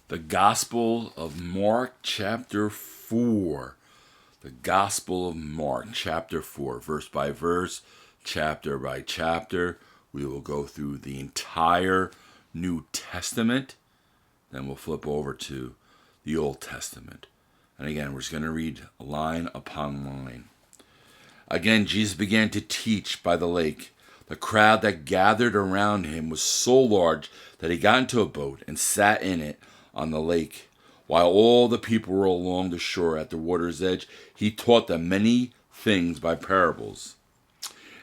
The Gospel of Mark, chapter 4. The Gospel of Mark, chapter 4, verse by verse, chapter by chapter. We will go through the entire New Testament. Then we'll flip over to the Old Testament. And again, we're just going to read line upon line. Again, Jesus began to teach by the lake. The crowd that gathered around him was so large that he got into a boat and sat in it on the lake. While all the people were along the shore at the water's edge, he taught them many things by parables.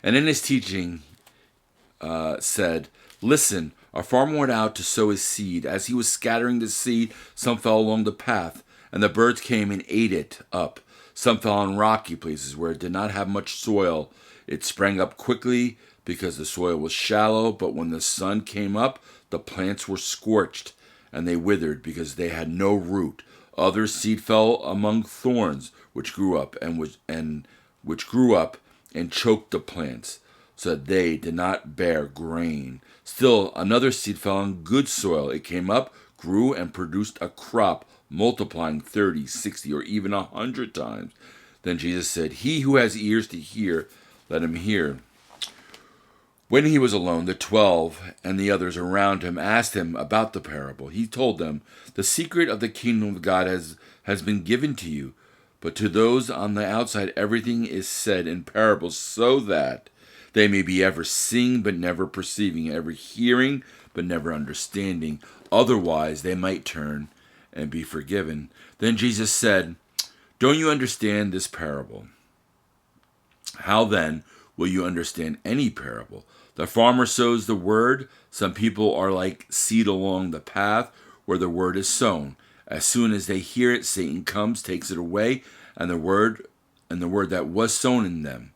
And in his teaching said, "Listen, a farmer went out to sow his seed. As he was scattering the seed, some fell along the path, and the birds came and ate it up. Some fell on rocky places where it did not have much soil. It sprang up quickly because the soil was shallow, but when the sun came up, the plants were scorched, and they withered because they had no root. Other seed fell among thorns, which grew up and choked the plants, so that they did not bear grain. Still, another seed fell on good soil. It came up, grew, and produced a crop, multiplying 30, 60, or even 100 times." Then Jesus said, "He who has ears to hear, let him hear." When he was alone, the 12 and the others around him asked him about the parable. He told them, "The secret of the kingdom of God has been given to you, but to those on the outside everything is said in parables, so that they may be ever seeing but never perceiving, ever hearing but never understanding. Otherwise they might turn and be forgiven." Then Jesus said, "Don't you understand this parable? How then will you understand any parable? The farmer sows the word. Some people are like seed along the path where the word is sown. As soon as they hear it, Satan comes, takes it away, and the word that was sown in them.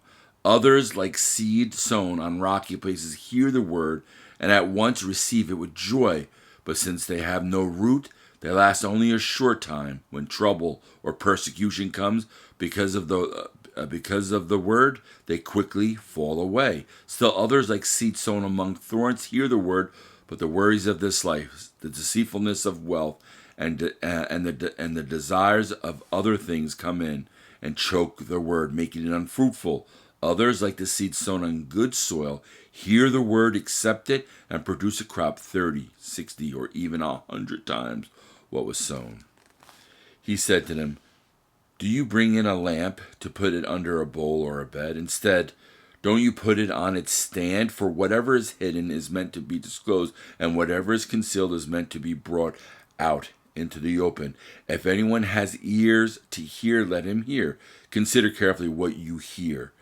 Others, like seed sown on rocky places, hear the word and at once receive it with joy. But since they have no root, they last only a short time. When trouble or persecution comes because of the word, they quickly fall away. Still others, like seed sown among thorns, hear the word, but the worries of this life, the deceitfulness of wealth, and the desires of other things come in and choke the word, making it unfruitful. Others, like the seed sown on good soil, hear the word, accept it, and produce a crop 30, 60, or even 100 times what was sown." He said to them, "Do you bring in a lamp to put it under a bowl or a bed? Instead, don't you put it on its stand? For whatever is hidden is meant to be disclosed, and whatever is concealed is meant to be brought out into the open. If anyone has ears to hear, let him hear. Consider carefully what you hear."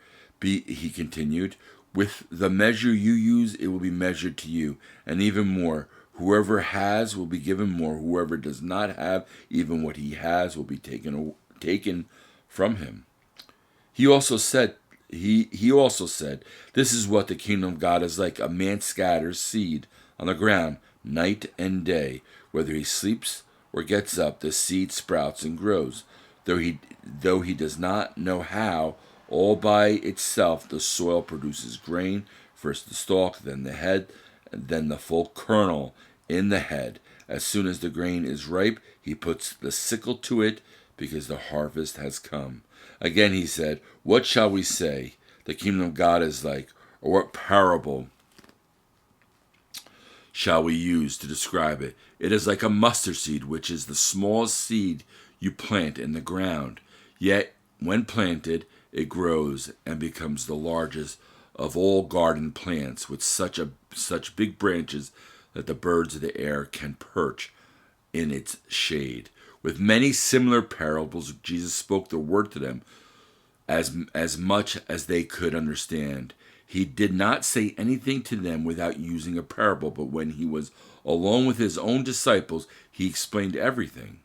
He continued, "With the measure you use, it will be measured to you, and even more. Whoever has will be given more. Whoever does not have, even what he has will be taken from him." He also said, "This is what the kingdom of God is like. A man scatters seed on the ground night and day. Whether he sleeps or gets up, the seed sprouts and grows. Though he does not know how, all by itself the soil produces grain, first the stalk, then the head, and then the full kernel in the head. As soon as the grain is ripe, he puts the sickle to it, because the harvest has come." Again he said, "What shall we say the kingdom of God is like? Or what parable shall we use to describe it? It is like a mustard seed, which is the smallest seed you plant in the ground. Yet when planted, it grows and becomes the largest of all garden plants, with such big branches that the birds of the air can perch in its shade." With many similar parables, Jesus spoke the word to them as much as they could understand. He did not say anything to them without using a parable, but when he was alone with his own disciples, he explained everything.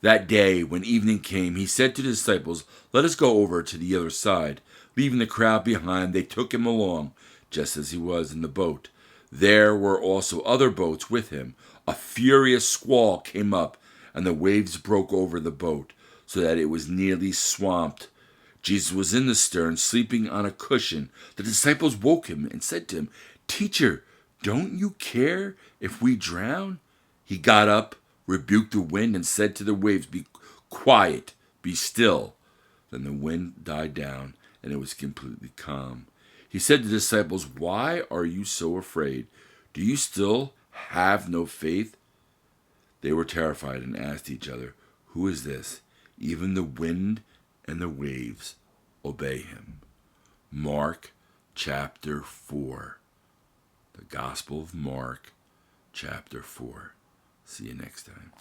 That day, when evening came, he said to the disciples, "Let us go over to the other side." Leaving the crowd behind, they took him along, just as he was in the boat. There were also other boats with him. A furious squall came up, and the waves broke over the boat, so that it was nearly swamped. Jesus was in the stern, sleeping on a cushion. The disciples woke him and said to him, "Teacher, don't you care if we drown?" He got up, rebuked the wind, and said to the waves, "Be quiet, be still." Then the wind died down, and it was completely calm. He said to the disciples, "Why are you so afraid? Do you still have no faith?" They were terrified and asked each other, "Who is this? Even the wind and the waves obey him." Mark chapter 4. The Gospel of Mark chapter 4. See you next time.